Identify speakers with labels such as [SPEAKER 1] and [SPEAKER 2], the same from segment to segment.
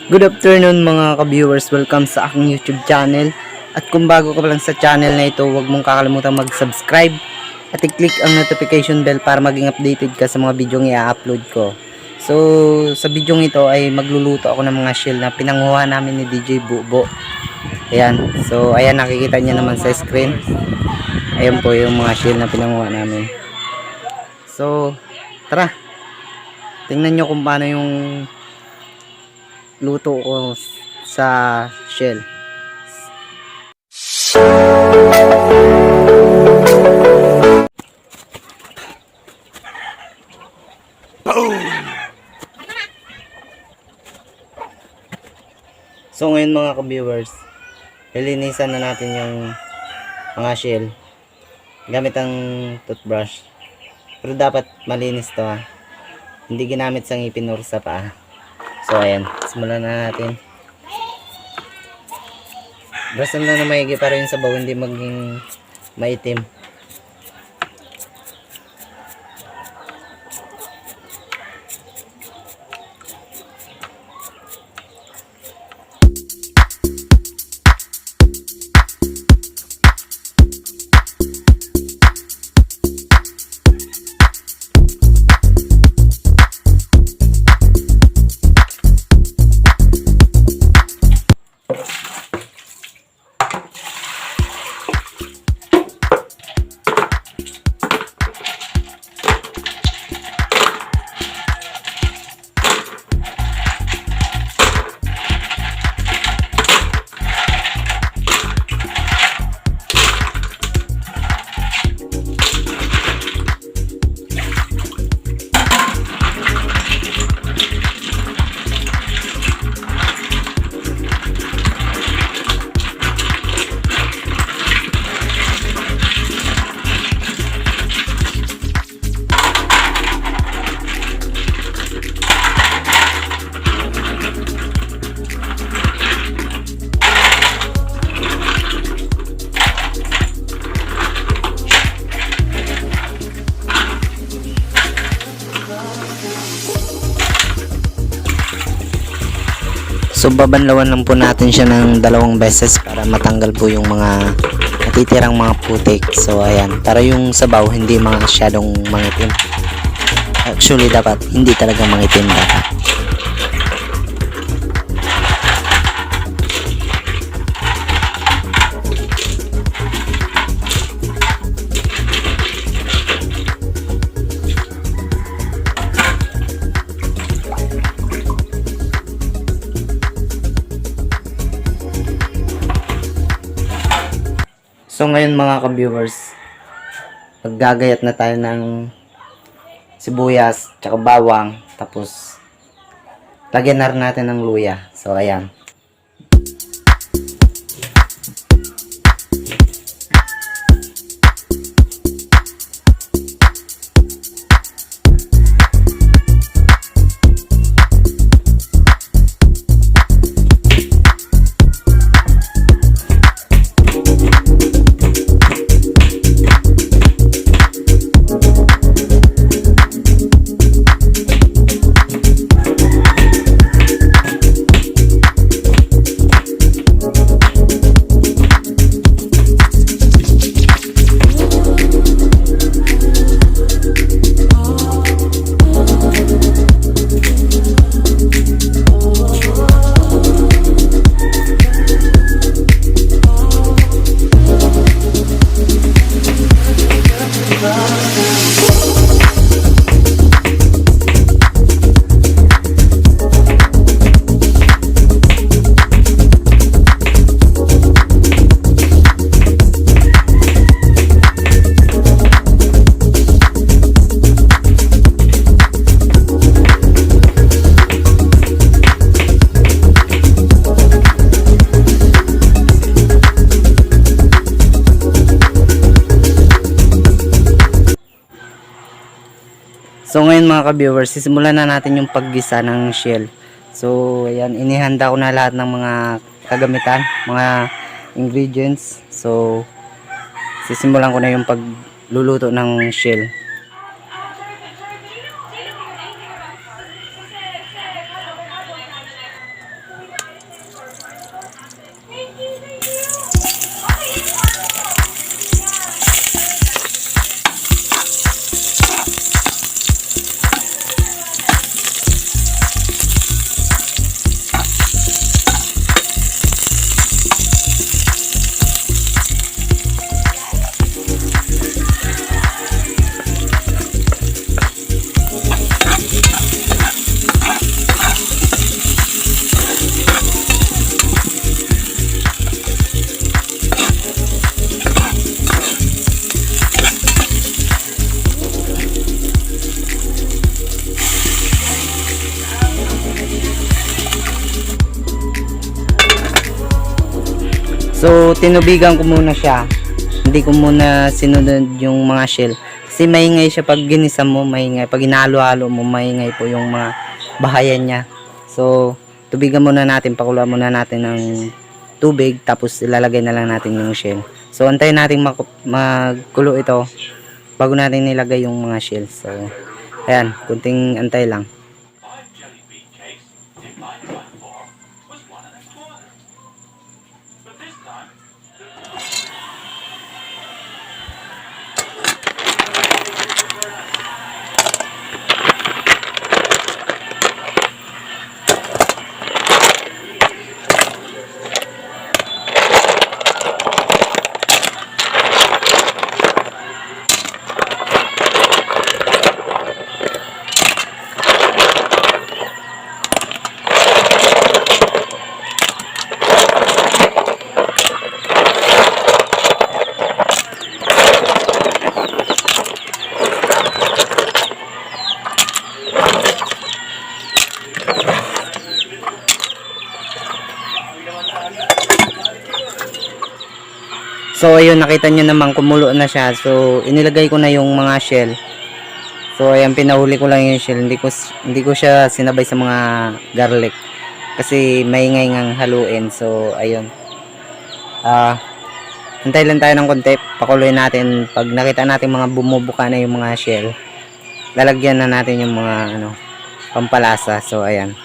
[SPEAKER 1] Good afternoon mga ka-viewers, welcome sa aking YouTube channel. At kung bago ka pa lang sa channel na ito, huwag mong kakalimutan mag-subscribe at i-click ang notification bell para maging updated ka sa mga video ng i-upload ko. So, sa video ito ay magluluto ako ng mga shell na pinanguha namin ni DJ Bhobho. Ayan, so ayan, nakikita niyo naman sa screen. Ayan po yung mga shell na pinanguha namin. So, tara, tingnan nyo kung paano yung luto ko sa shell. Boom! So ngayon mga ka-viewers, lilinisan na natin yung mga shell gamit ang toothbrush. Pero dapat malinis to ha. Hindi ginamit sa ngipin or sa paa. So ayan, simulan na natin. Brasan lang na maigi para yung sabaw hindi maging maitim. So babanlawan lang po natin siya ng 2 beses para matanggal po yung mga natitirang mga putik. So ayan, para yung sabaw hindi masyadong mangitim. Actually dapat hindi talaga mangitim dapat. So ngayon mga ka-viewers, maggagayat na tayo ng sibuyas tsaka bawang, tapos lagyan na rin natin ng luya. So ayan. So ngayon mga ka-viewers, sisimulan na natin yung paggisa ng shell. So ayan, inihanda ko na lahat ng mga kagamitan, mga ingredients. So sisimulan ko na yung pagluluto ng shell. So tinubigan ko muna siya, hindi ko muna sinunod yung mga shell kasi maingay siya pag ginisa mo, maingay pag hinalo-halo mo, maingay po yung mga bahayan niya. So tubigan muna natin, pakuluan muna natin ng tubig, tapos ilalagay na lang natin yung shell. So antayin natin magkulo ito bago natin nilagay yung mga shell. So ayan, kunting antay lang. So ayun, nakita nyo naman kumulo na siya. So inilagay ko na yung mga shell. So ayan, pinahuli ko lang yung shell. Hindi ko siya sinabay sa mga garlic kasi maingay ngang haluin. So ayun, hintay lang tayo ng konti, pakuluin natin. Pag nakita natin mga bumubuka na yung mga shell, lalagyan na natin yung mga pampalasa. So ayan.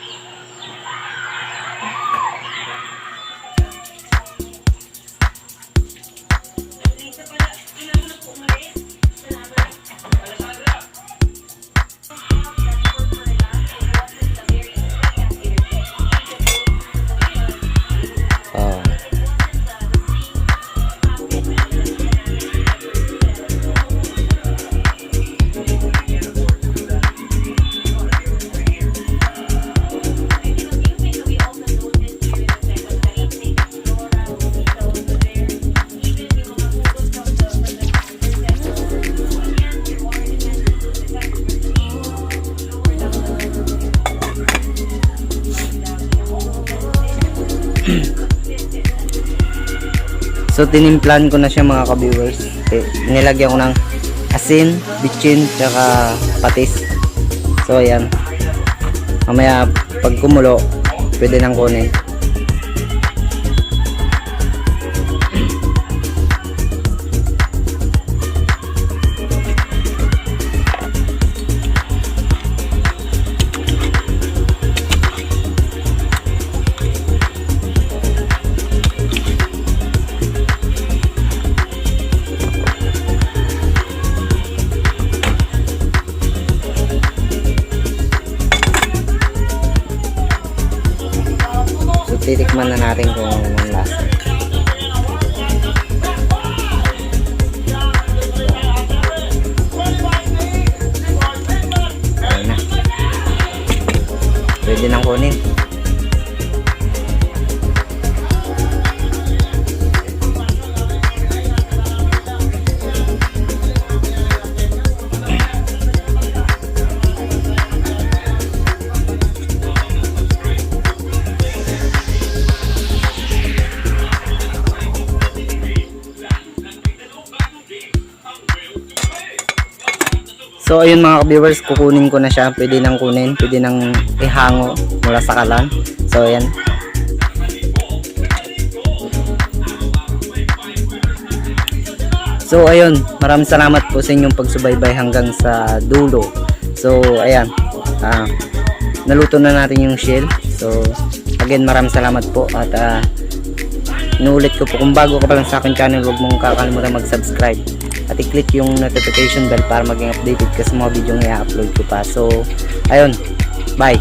[SPEAKER 1] So tinimplan ko na siya mga ka-viewers. Nilagyan ko ng asin, bitchin, tsaka patis. So ayan, mamaya pag kumulo pwede nang kunin. Titikman na natin kung anong lasa. Ayan na. Pwede nang kunin. So ayun mga ka-viewers, kukunin ko na siya. Pwede nang kunin, pwede nang ihango mula sa kalan. So ayan. So ayun, maraming salamat po sa inyong pagsubaybay hanggang sa dulo. So ayan, naluto na natin yung shell. So again, maraming salamat po. At inuulit ko po, kung bago ka pa lang sa akin channel, huwag mong kakalimutan mag-subscribe at i-click yung notification bell para maging updated ka sa mga video na i-upload ko pa. So ayun, bye.